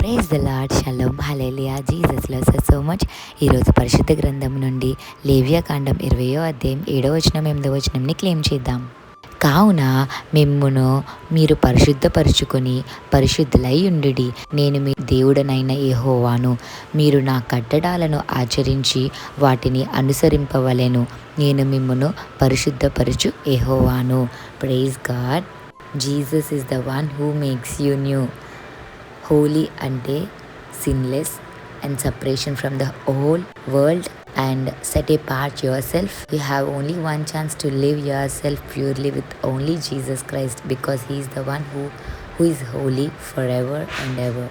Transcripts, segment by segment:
Praise the lord, shalom, hallelujah. Jesus loves us so much. ఈరోజు పరిశుద్ధ గ్రంథం నుండి లేవియా కాండం 20వ అధ్యాయం 7వ వచనం 8వ వచనంని క్లెయిమ్ చేద్దాం. కావున మిమ్మును మీరు పరిశుద్ధపరుచుకొని పరిశుద్ధులై ఉండుడి, నేను మీ దేవుడనైన యెహోవాను. మీరు నా కట్టడాలను ఆచరించి వాటిని అనుసరింపవలెను. నేను మిమ్మును పరిశుద్ధపరచు యెహోవాను. Praise God. Jesus is the one who makes you new. Holy అంటే sinless and separation from the whole world and set apart yourself. You have only one chance to live yourself purely with only Jesus Christ, because he is the one who is holy forever and ever.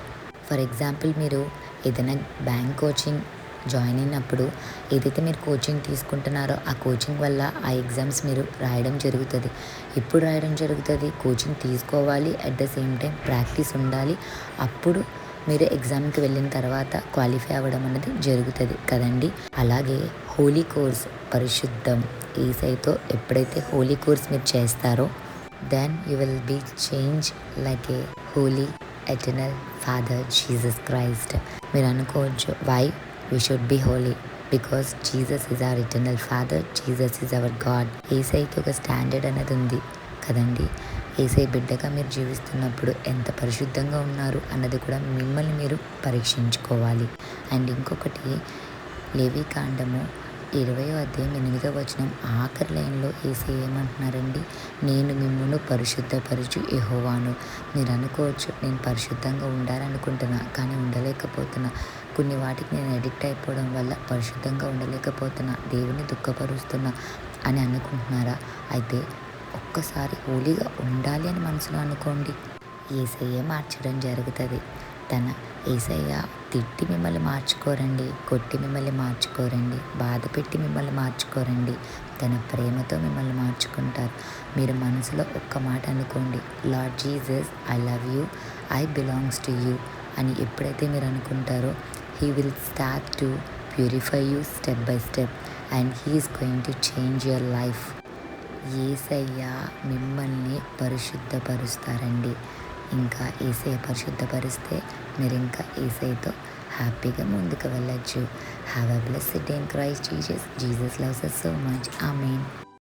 For example, మీరు ఏదైనా bank coaching join అయినప్పుడు ఏదైతే మీరు coaching తీసుకుంటున్నారో ఆ coaching వల్ల ఆ exams మీరు రాయడం జరుగుతుంది. ఎప్పుడు రాయడం జరుగుతుంది? కోచింగ్ తీసుకోవాలి, at the same time practice ఉండాలి. అప్పుడు మీరు ఎగ్జామ్కి వెళ్ళిన తర్వాత క్వాలిఫై అవ్వడం అనేది జరుగుతుంది కదండి. అలాగే హోలీ కోర్స్, పరిశుద్ధం, యేసయ్యతో ఎప్పుడైతే హోలీ కోర్స్ మీరు చేస్తారో then you will be change like a holy eternal father Jesus Christ. మీరు అనుకోవచ్చు, why we should be holy? Because Jesus is our eternal father, Jesus is our God. యేసయ్యకి ఒక స్టాండర్డ్ అనేది ఉంది కదండి. యేసయ్య బిడ్డగా మీరు జీవిస్తున్నప్పుడు ఎంత పరిశుద్ధంగా ఉన్నారు అన్నది కూడా మిమ్మల్ని మీరు పరీక్షించుకోవాలి. అండ్ ఇంకొకటి, లేవి కాండము 20వ అధ్యాయం 8వ వచనం ఆఖరి లైన్లో యేసయ్య ఏమంటున్నారండి? నేను మిమ్మును పరిశుద్ధపరచు యెహోవాను. మీరు అనుకోవచ్చు, నేను పరిశుద్ధంగా ఉండాలనుకుంటున్నా కానీ ఉండలేకపోతున్నా, కొన్ని వాటికి నేను అడిక్ట్ అయిపోవడం వల్ల పరిశుద్ధంగా ఉండలేకపోతున్నా, దేవుని దుఃఖపరుస్తున్నా అని అనుకుంటున్నారా? అయితే ఒక్కసారి హోలీగా ఉండాలి అని మనసులో అనుకోండి, యేసయ్య మార్చడం జరుగుతుంది. యేసయ్య తిట్టి మిమ్మల్ని మార్చుకోరండి, కొట్టి మిమ్మల్ని మార్చుకోరండి, బాధ పెట్టి మిమ్మల్ని మార్చుకోరండి. తన ప్రేమతో మిమ్మల్ని మార్చుకుంటారు. మీరు మనసులో ఒక్క మాట అనుకోండి, Lord Jesus, I love you, I belongs to you అని ఎప్పుడైతే మీరు అనుకుంటారో he will start to purify you step by step and he is going to change your life. యేసయ్య మిమ్మల్ని పరిశుద్ధపరుస్తారండి. ఇంకా యేసయ్య పరిశుద్ధపరిస్తే మీరు ఇంకా యేసయ్యతో హ్యాపీగా ముందుకు వెళ్ళచ్చు. Have a blessed day in Christ Jesus. Jesus loves us so much. Amen.